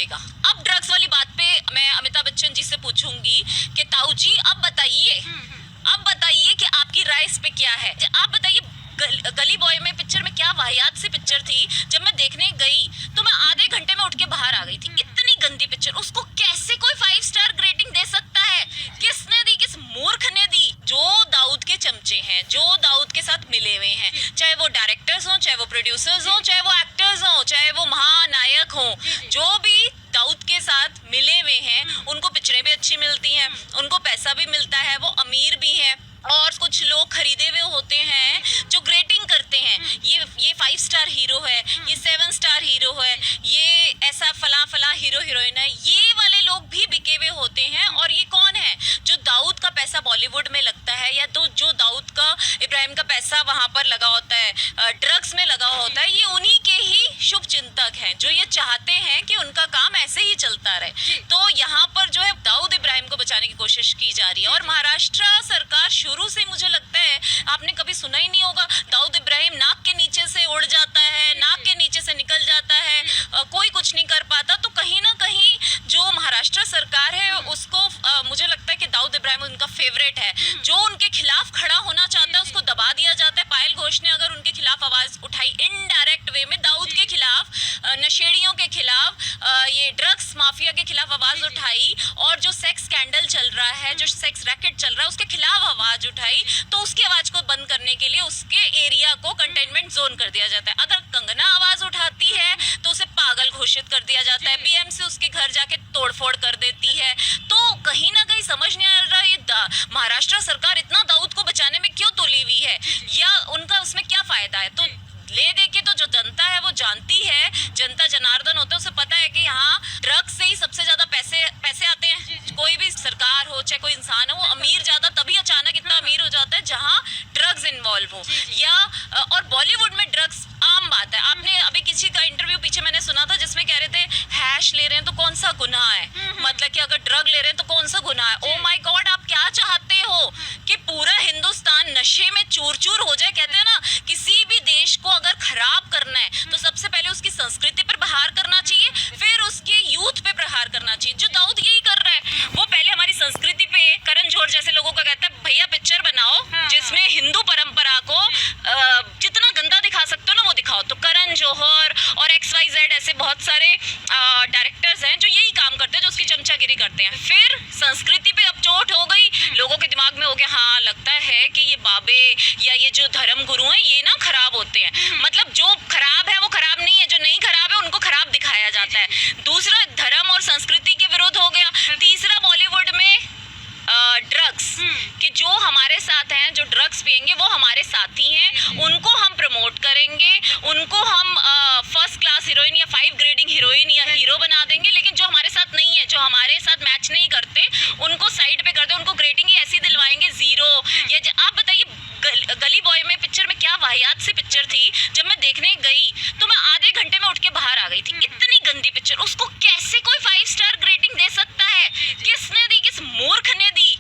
लगेगा। अब ड्रग्स वाली बात पे मैं अमिताभ बच्चन जी से पूछूंगी कि ताऊ जी अब बताइए कि आपकी राय इस पे क्या है। आप बताइए, गली बॉय में पिक्चर में क्या वाहियात सी पिक्चर थी। जब मैं देखने गई तो मैं आधे घंटे में उठ के बाहर आ गई थी। इतनी गंदी पिक्चर, उसको कैसे कोई 5 स्टार रेटिंग दे सकता है? किसने दी? किस मूर्ख ने दी? जो दाऊद के चमचे हैं, जो दाऊद के साथ मिले हुए हैं, चाहे वो डायरेक्टर्स हो, चाहे वो प्रोड्यूसर्स हो, चाहे वो एक्टर्स हो, चाहे वो महानायक हो, जो भी दाऊद के साथ मिले हुए हैं, उनको पिक्चरें भी अच्छी मिलती हैं, उनको पैसा भी मिलता है, वो अमीर भी हैं। और कुछ लोग खरीदे हुए होते हैं जो ग्रेटिंग करते हैं, ये 5 स्टार हीरो है, ये 7 स्टार हीरो है, ये ऐसा फला हीरो हीरोइन है। ये वाले लोग भी बिके हुए होते हैं। और ये कौन है? जो दाऊद का पैसा बॉलीवुड में लगता है, या तो जो दाऊद का, इब्राहिम का पैसा वहां पर लगा होता है, ड्रग्स में लगा होता है, ये उन्हीं के ही शुभ चिंतक हैं जो ये चाहते हैं कि उनका काम ऐसे ही चलता रहे। तो यहाँ पर जो है दाऊद इब्राहिम को बचाने की कोशिश की जा रही है। और महाराष्ट्र सरकार शुरू से, मुझे लगता है आपने कभी सुना ही नहीं होगा, दाऊद इब्राहिम नाक के नीचे से उड़ जाता है, नाक के नीचे से निकल जाता है, कोई कुछ नहीं कर पाता। तो कहीं ना कहीं जो महाराष्ट्र सरकार है उसको मुझे लगता है कि दाऊद इब्राहिम उनका फेवरेट है। जो उनके खिलाफ खड़ा होना चाहता है उसको दबा दिया जाता है। पायल घोष ने अगर उनके खिलाफ आवाज उठाई इनडायरेक्ट वे में, दाऊद के खिलाफ, नशेड़ियों के खिलाफ, ये ड्रग्स माफिया के खिलाफ आवाज उठाई, और जो सेक्स स्कैंडल चल रहा है, जो सेक्स रैकेट चल रहा है, उसके खिलाफ आवाज उठाई, तो उसकी आवाज को बंद करने के लिए उसके एरिया को कंटेनमेंट जोन कर दिया जाता है। अगर कंगना आवाज उठाती है तो उसे पागल घोषित कर दिया जाता है, बीएमसी उसके घर जाके तोड़फोड़ कर देती है। तो कहीं ना कहीं समझ नहीं आ रहा ये महाराष्ट्र सरकार इतना दाऊद को बचाने में क्यों तुली हुई है, या उनका उसमें क्या फायदा है। तो ले दे के तो जो जनता है वो जानती है, जनता जनार्दन होता है, उसे पता है कि यहाँ ड्रग्स से ही सबसे ज्यादा पैसे आते हैं। कोई भी सरकार हो चाहे कोई इंसान हो, वो अमीर ज्यादा तभी अचानक इतना अमीर हो जाता है जहाँ ड्रग्स इन्वॉल्व हो। या और बॉलीवुड में ड्रग्स आम बात है। आपने अभी किसी का इंटरव्यू पीछे मैंने सुना था जिसमें कह रहे थे हैश ले रहे हैं तो कौन सा गुनाह है, मतलब कि अगर ड्रग ले रहे हैं तो कौन सा गुनाह है। ओ माय गॉड, आप क्या चाहते हो कि पूरा हिंदुस्तान नशे में चूर चूर हो जाए? कहते हैं ना, किसी भी देश को अगर खराब करना है तो सबसे पहले उसकी संस्कृति पर प्रहार करना चाहिए, फिर उसके यूथ पे प्रहार करना चाहिए। जो दाऊद यही कर रहा है, वो पहले हमारी संस्कृति पे, करण जौहर जैसे लोगों को कहता है भैया पिक्चर बनाओ जिसमें हिंदू परंपरा को जितना गंदा दिखा सकते हो ना वो दिखाओ। तो करण जौहर और XYZ ऐसे बहुत सारे डायरेक्टर्स हैं जो यही काम करते हैं, जो उसकी चमचागिरी करते हैं। फिर संस्कृति पे अब चोट हो गई, लोगों के दिमाग में हो गया हाँ लगता है कि ये बाबे या ये जो धर्म गुरु हैं ये ना खराब होते हैं। मतलब जो खराब है वो खराब नहीं है, जो नहीं खराब है उनको खराब दिखाया जाता है। दूसरा, धर्म और संस्कृति के विरोध हो गया। तीसरा, बॉलीवुड में ड्रग्स कि जो हमारे साथ हैं, जो ड्रग्स पिएंगे वो हमारे साथी हैं, उनको हम प्रमोट करेंगे, उनको हम फर्स्ट क्लास हीरोइन या 5 ग्रेडिंग हीरोइन या हीरो बना देंगे। लेकिन जो हमारे साथ नहीं है, जो हमारे साथ मैच नहीं करते, उनको साइड पे कर दे, उनको ग्रेडिंग ही ऐसी दिलवाएंगे 0। या आप बताइए, गली बॉय में पिक्चर में क्या वाहियात सी पिक्चर थी। जब मैं देखने गई तो मैं आधे घंटे में उठ के बाहर आ गई थी। इतनी गंदी पिक्चर, उसको कैसे कोई 5 स्टार रेटिंग दे सकता है? किसने दी? किस मूर्ख ने दी?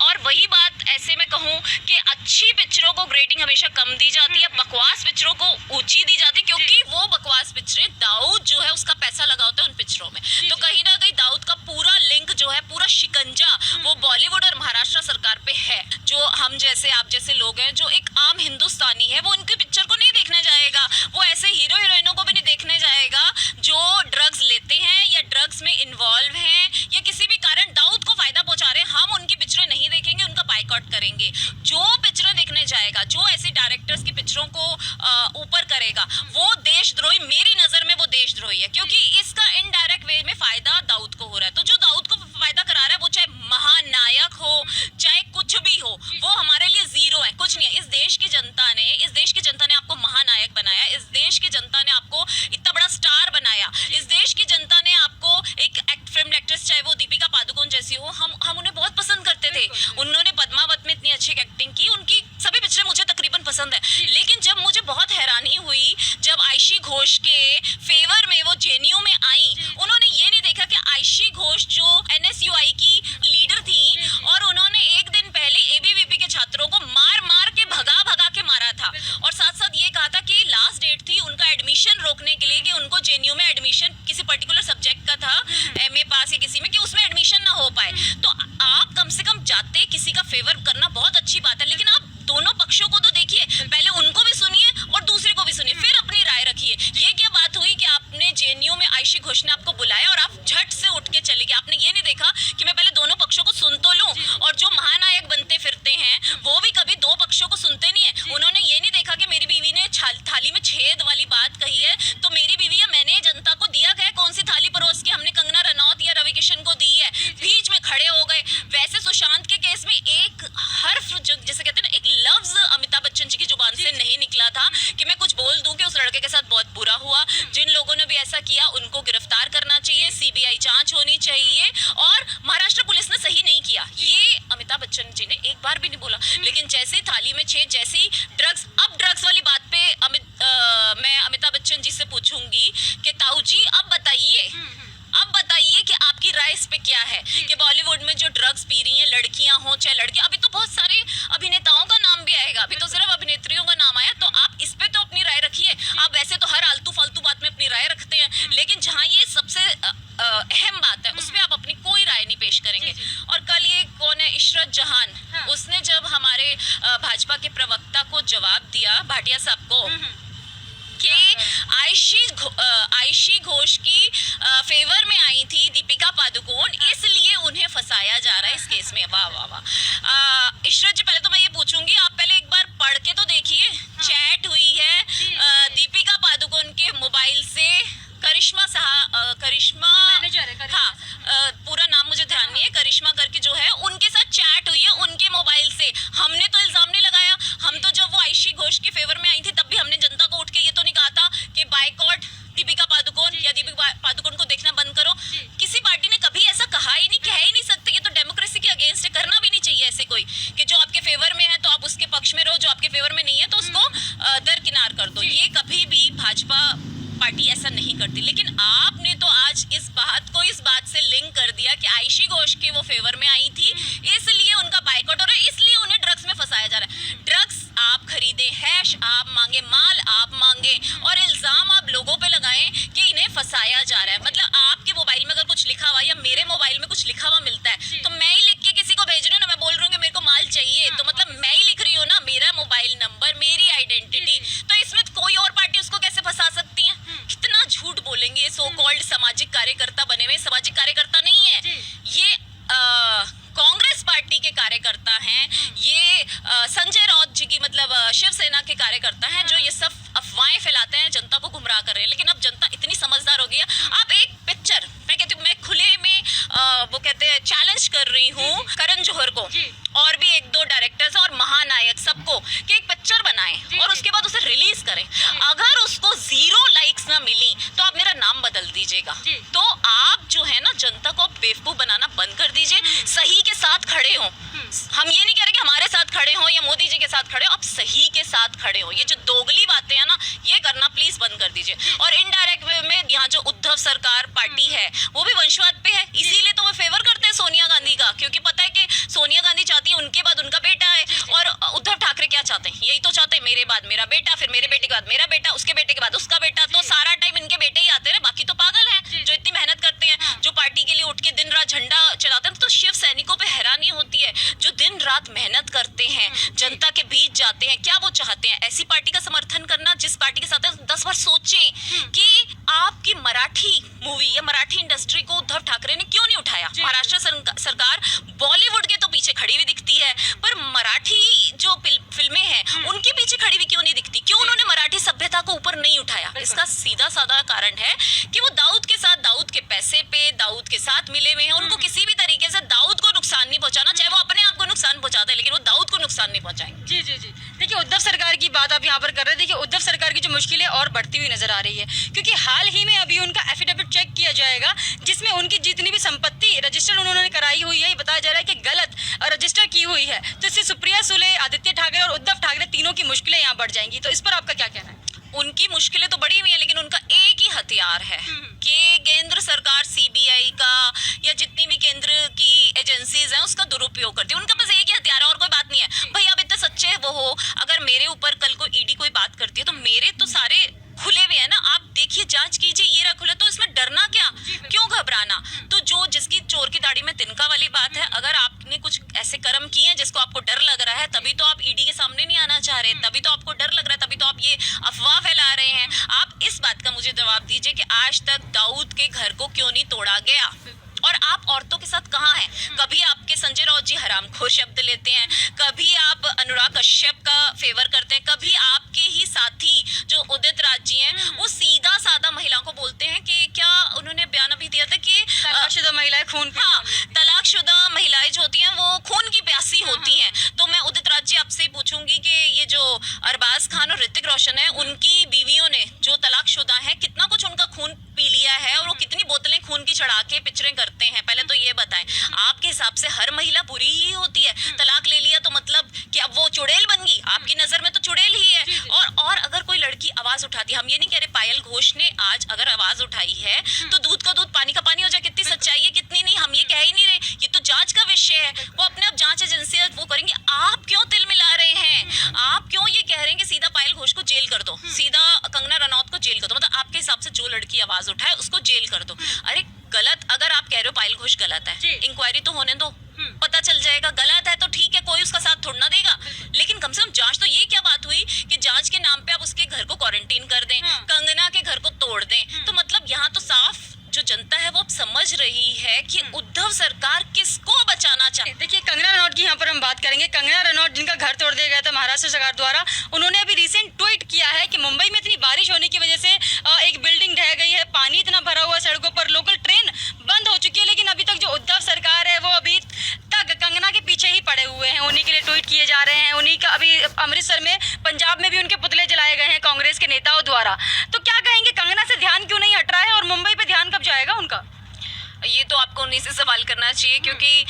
और वही बात ऐसे में कहूँ कि अच्छी पिक्चरों को ग्रेडिंग हमेशा कम दी जाती है, बकवास पिक्चरों को ऊंची दी जाती है, क्योंकि वो बकवास पिक्चरें, दाऊद जो है उसका पैसा लगा होता है उन पिक्चरों में। तो कहीं ना कहीं दाऊद का पूरा लिंक जो है, पूरा शिकंजा वो बॉलीवुड और महाराष्ट्र सरकार पे है। जो हम जैसे, आप जैसे लोग हैं, जो एक आम हिंदुस्तानी है, वो उनकी पिक्चर को नहीं देखने जाएगा, वो ऐसे हीरो हीरोइनों को भी नहीं देखने जाएगा जो ड्रग्स लेते हैं या ड्रग्स में इन्वॉल्व हैं या किसी भी कारण दाऊद को फायदा पहुंचा रहे हैं। हम उनकी पिक्चरें नहीं देखेंगे, उनका बायकॉट करेंगे। जो पिक्चरें देखने जाएगा, जो ऐसे डायरेक्टर्स की पिक्चरों को ऊपर करेगा, वो देशद्रोही, मेरी नजर में वो देशद्रोही है, क्योंकि इसका इनडायरेक्ट वे में फायदा दाऊद को हो रहा है। तो जो दाऊद को फायदा करा रहा है, वो चाहे महानायक हो चाहे कुछ भी हो, वो हमारे लिए 0 है, कुछ नहीं है। इस देश की जनता ने आपको महानायक बनाया, इस देश की जनता ने आपको इतना बड़ा स्टार बनाया, इस देश की जनता ने आपको एक फिल्म एक्ट्रेस, चाहे वो दीपिका पादुकोण जैसी हो, हम उन्हें बहुत पसंद करते थे। उन्होंने पद्मावत में इतनी अच्छी एक्टिंग की, उनकी सभी पिक्चरें मुझे तकरीबन पसंद है। लेकिन जब मुझे बहुत हैरानी हुई जब आयशी घोष के फेवर में वो जेएनयू में आई, उन्होंने ये नहीं देखा कि आयशी घोष जो NSUI की लीडर थी, और उन्होंने एक दिन पहले ABVP के छात्रों को मार मार के भगा के मारा था, और साथ साथ ये कहा था कि लास्ट डेट थी उनका एडमिशन रोकने के लिए, कि उनको जेएनयू में एडमिशन किसी पर्टिकुलर सब्जेक्ट का आपको कि आयशी घोष की फेवर में आई थी दीपिका पादुकोण, इसलिए उन्हें फंसाया जा रहा है इस केस में। वाह वाह वाह। इशरत जी, पहले तो मैं ये पूछूंगी, आप पहले एक बार पढ़ के तो देखिए, चैट हुई है दीपिका पादुकोण के मोबाइल से करिश्मा मैनेजर है हाँ, पूरा नाम मुझे ध्यान नहीं है, करिश्मा करके जो है, उनके साथ चैट हुई है उनके मोबाइल से। हमने तो इल्जाम नहीं लगाया, हम तो जब वो आयशी घोष के फेवर में आई थी तब भी हमने जनता को उठ के ये तो नहीं कहा था कि बायकॉट दीपिका पादुकोण या दीपिका पादुकोण को देखना बंद करो। किसी पार्टी ने कभी ऐसा कहा ही नहीं, कह ही नहीं सकते। ये तो डेमोक्रेसी के अगेंस्ट है, करना भी नहीं चाहिए ऐसे कोई कि जो आपके फेवर में है तो आप उसके पक्ष में रहो, जो आपके फेवर में नहीं है तो उसको दरकिनार कर दो। ये कभी भी भाजपा पार्टी ऐसा नहीं करती। लेकिन आपने तो आज इस बात को इस बात से लिंक कर दिया कि आयशी घोष के वो फेवर में आई थी, इसलिए उनका बायकॉट हो रहा है, इसलिए उन्हें ड्रग्स में फंसाया जा रहा है। ड्रग्स आप खरीदे, हैश आप मांगे, माल आप मांगे और इल्जाम आप लोगों पे लगाएं कि इन्हें फंसाया जा रहा है। मतलब आपके मोबाइल में अगर कुछ लिखा हुआ या मेरे मोबाइल में कुछ लिखा हुआ मिलता है तो मैं ही लिख के किसी को भेज रही हूँ ना, मैं बोल रही हूँ कि मेरे को माल चाहिए, तो मतलब मैं ही लिख रही हूँ ना, मेरा मोबाइल नंबर, मेरी आइडेंटिटी। तो इसमें कोई और पार्टी उसको कैसे फंसा सकती है? कितना झूठ बोलेंगे ये सो कॉल्ड सामाजिक कार्यकर्ता बने हुए। सामाजिक कार्यकर्ता नहीं है ये, कांग्रेस पार्टी के कार्यकर्ता हैं ये, संजय राउत जी की मतलब शिवसेना के कार्यकर्ता हैं जो ये सब अफवाहें फैलाते हैं, जनता को गुमराह कर रहे हैं। लेकिन अब जनता इतनी समझदार हो गई है। आप एक पिक्चर, मैं कहती हूँ, मैं खुले में वो कहते हैं चैलेंज कर रही हूँ करण जौहर को और भी एक दो डायरेक्टर्स और महानायक सबको कि एक पिक्चर बनाएं और उसके बाद उसे रिलीज करें। अगर उसको 0 लाइक्स ना मिली तो आप मेरा नाम बदल दीजिएगा। तो आप जो है ना, जनता को बेवकूफ बनाना बंद कर दीजिए, सही के साथ खड़े हो। हम ये नहीं कह रहे कि हमारे साथ खड़े हो या मोदी जी के साथ खड़े हो, आप सही के साथ खड़े हो। ये जो दोगली बातें हैं ना, ये करना प्लीज बंद कर दीजिए। और इनडायरेक्ट वे में यहाँ जो उद्धव सरकार पार्टी है वो भी वंशवाद पे है, इसीलिए तो वो फेवर करते हैं सोनिया गांधी का, क्योंकि पता है कि सोनिया गांधी चाहती है उनके बाद उनका बेटा है, और उद्धव ठाकरे क्या चाहते हैं? यही तो चाहते हैं, मेरे बाद मेरा बेटा, फिर मेरे बेटे के बाद मेरा बेटा, उसके बेटे के बाद उसका बेटा। तो सारा टाइम इनके बेटे ही आते हैं, बाकी तो पागल हैं जो इतनी मेहनत करते हैं, जो पार्टी के लिए उठ के दिन रात झंडा चलाते हैं। तो शिव सैनिकों पे हैरानी होती है जो दिन रात मेहनत करते हैं, जनता के बीच जाते हैं। क्या वो चाहते हैं? ऐसी पार्टी का समर्थन करना जिस पार्टी के साथ 10 बार सोचें कि आपकी मराठी मूवी या मराठी इंडस्ट्री को उद्धव ठाकरे ने क्यों नहीं उठाया। महाराष्ट्र सरकार बॉलीवुड के तो पीछे खड़ी हुई दिखती है, पर मराठी जो फिल्में हैं उनके पीछे खड़ी हुई क्यों नहीं दिखती? क्यों उन्होंने मराठी सभ्यता को ऊपर नहीं उठाया? इसका सीधा साधा कारण है कि वो दाऊद के साथ, दाऊद के पैसे पे, दाऊद के साथ मिले हुए हैं। उनको किसी भी तरीके से दाऊद को नुकसान नहीं पहुंचाना, चाहे वो अपने आप को नुकसान पहुंचाते हैं, लेकिन वो दाऊद को नुकसान नहीं पहुंचाएंगे। जी जी जी। देखिए, उद्धव सरकार की बात आप यहाँ पर कर रहे हैं। देखिए, उद्धव सरकार की जो मुश्किलें और बढ़ती हुई नजर आ रही है, क्योंकि हाल ही में अभी उनका एफिडेविट चेक किया जाएगा जिसमें उनकी जितनी भी संपत्ति रजिस्टर उन्होंने कराई हुई है, ये बताया जा रहा है कि गलत रजिस्टर की हुई है। तो इससे सुप्रिया सुले, आदित्य ठाकरे और उद्धव ठाकरे तीनों की मुश्किलें यहाँ बढ़ जाएंगी। तो इस पर आपका क्या कहना है? उनकी मुश्किलें तो बड़ी हुई हैं, लेकिन उनका एक ही हथियार है कि केंद्र सरकार सीबीआई का या जितनी भी केंद्र की एजेंसीज हैं उसका दुरुपयोग करती है। उनका बस एक ही हथियार है और कोई बात नहीं है। भाई आप इतने सच्चे वो हो, अगर मेरे ऊपर कल को ईडी कोई बात करती है तो मेरे तो सारे खुले हुए हैं ना, आप देखिए, जांच कीजिए, ये रहा खुला, तो इसमें डरना क्या, क्यों घबराना? तो जो जिसकी चोर की दाढ़ी में तिनका वाली बात है, अगर आपने कुछ ऐसे कर्म किए हैं जिसको आपको डर लग रहा है, तभी तो आप ईडी के सामने नहीं आना चाह रहे, तभी तो आपको डर लग रहा है, तभी तो आप ये अफवाह फैला रहे हैं। आप इस बात का मुझे जवाब दीजिए कि आज तक दाऊद के घर को क्यों नहीं तोड़ा गया? और आप औरतों के साथ कहाँ हैं? कभी आपके संजय राउत जी हरामखोर शब्द लेते हैं, कभी आप अनुराग कश्यप का फेवर करते हैं, कभी आपके ही साथी जो उदित राज जी हैं वो सीधा साधा महिलाओं को बोलते हैं कि क्या उन्होंने बयान अभी दिया था कि तलाकशुदा महिलाएं खून, हाँ, तलाकशुदा महिलाएं जो होती हैं वो खून की प्यासी होती हैं। तो मैं उदित राज जी आपसे पूछूंगी कि ये जो अरबाज खान और ऋतिक रोशन है, उनकी बीवियों ने जो तलाकशुदा है, कितना कुछ उनका खून पी लिया है और वो कितनी बोतलें खून की चढ़ा के पिक्चरें करते हैं? पहले तो ये बताएं, आपके हिसाब से हर महिला बुरी ही होती है? तलाक ले लिया तो मतलब कि अब वो चुड़ैल बन गई? आपकी नजर में तो चुड़ैल ही है। और अगर कोई लड़की आवाज उठाती है, हम ये नहीं कह रहे पायल घोष ने आज अगर आवाज उठाई है तो दूध का दूध पानी का पानी हो जाए, कितनी सच्चाई है कितनी नहीं, हम ये कह ही नहीं रहे, ये तो जांच का विषय है, वो अपने आप जांच एजेंसी वो करेंगे। आप क्यों तिल मिला रहे हैं? आप क्यों ये कह रहे हैं कि सीधा पायल घोष को जेल कर दो, सीधा कंगना रनौत को जेल कर दो? मतलब आपके हिसाब से जो लड़की आवाज उठाए उसको जेल कर दो। अरे गलत, अगर आप कह रहे हो पायल घोष गलत है, इंक्वायरी तो होने दो, पता चल जाएगा। गलत है तो ठीक है, कोई उसका साथ थोड़ा ना देगा, लेकिन कम से कम जांच तो। ये क्या बात हुई कि जांच के नाम पे आप उसके घर को क्वारंटीन कर दें, कंगना के घर को तोड़ दें, तो मतलब यहाँ तो साफ जो जनता है वो अब समझ रही है कि उद्धव सरकार किसको बचाना चाहती है। देखिए कंगना रनौत की यहाँ पर हम बात करेंगे। कंगना रनौत जिनका घर तोड़ दिया गया था महाराष्ट्र सरकार द्वारा, उन्होंने अभी रिसेंट ट्वीट किया है कि मुंबई में इतनी बारिश होने की वजह से एक बिल्डिंग ढह गई है, पानी इतना भरा हुआ सड़कों पर, लोकल ट्रेन बंद हो चुकी है, लेकिन अभी तक जो उद्धव सरकार है वो अभी तक कंगना के पीछे ही पड़े हुए हैं। उन्हीं के लिए ट्वीट किए जा रहे हैं। उन्हीं का अभी अमृतसर में, पंजाब में भी उनके पुतले जलाए गए हैं कांग्रेस के नेताओं द्वारा। तो क्या कहेंगे, कंगना से ध्यान क्यों नहीं हट रहा है और मुंबई पे ध्यान कब जाएगा उनका? ये तो आपको उन्हीं से सवाल करना चाहिए, क्योंकि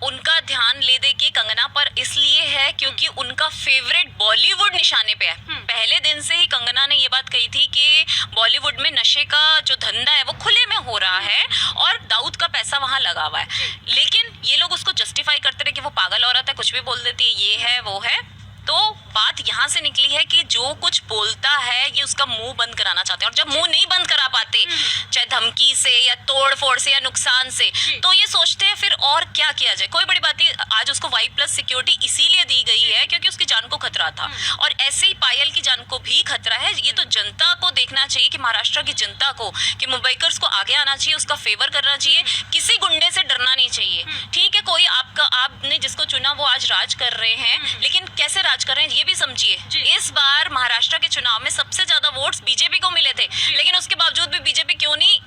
उनका ध्यान ले दे कि कंगना पर इसलिए है क्योंकि उनका फेवरेट बॉलीवुड निशाने पे है। पहले दिन से ही कंगना ने ये बात कही थी कि बॉलीवुड में नशे का जो धंधा है वो खुले में हो रहा है और दाऊद का पैसा वहां लगा हुआ है। लेकिन ये लोग उसको जस्टिफाई करते रहे कि वो पागल औरत है, कुछ भी बोल देती है, ये है वो है। तो बात यहाँ से निकली है कि जो कुछ बोलता है ये उसका मुंह बंद कराना चाहते हैं, और जब मुंह नहीं बंद करा पाते, चाहे धमकी से या तोड़ फोड़ से या नुकसान से, तो ये सोचते हैं फिर और क्या किया जाए। कोई बड़ी बात नहीं, आज उसको Y+ सिक्योरिटी इसीलिए दी गई है क्योंकि उसकी जान को खतरा था, और ऐसे ही पायल की जान को भी खतरा है। ये तो जनता को देखना चाहिए कि महाराष्ट्र की जनता को, कि मुंबईकर्स को आगे आना चाहिए, उसका फेवर करना चाहिए, किसी गुंडे से डरना नहीं चाहिए। ठीक है, कोई आपने जिसको चुना वो आज राज कर रहे हैं, लेकिन कैसे राज कर रहे हैं ये भी समझिए। इस बार महाराष्ट्र के चुनाव में सबसे ज्यादा वोट्स बीजेपी को मिले थे, लेकिन उसके बावजूद भी बीजेपी क्यों नहीं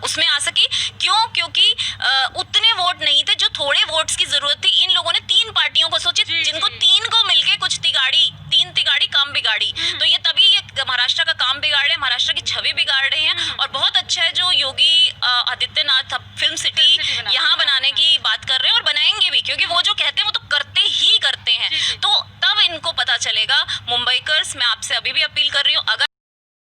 उसमें आ सकी? क्यों? क्योंकि उतने वोट नहीं थे जो थोड़े वोट्स की जरूरत थी। इन लोगों ने 3 पार्टियों को सोची, जिनको 3 को मिलके कुछ तीन तिगाड़ी काम बिगाड़ी। तो ये तभी ये महाराष्ट्र का काम बिगाड़ रहे हैं, महाराष्ट्र की छवि बिगाड़ रहे हैं। और बहुत अच्छा है जो योगी आदित्यनाथ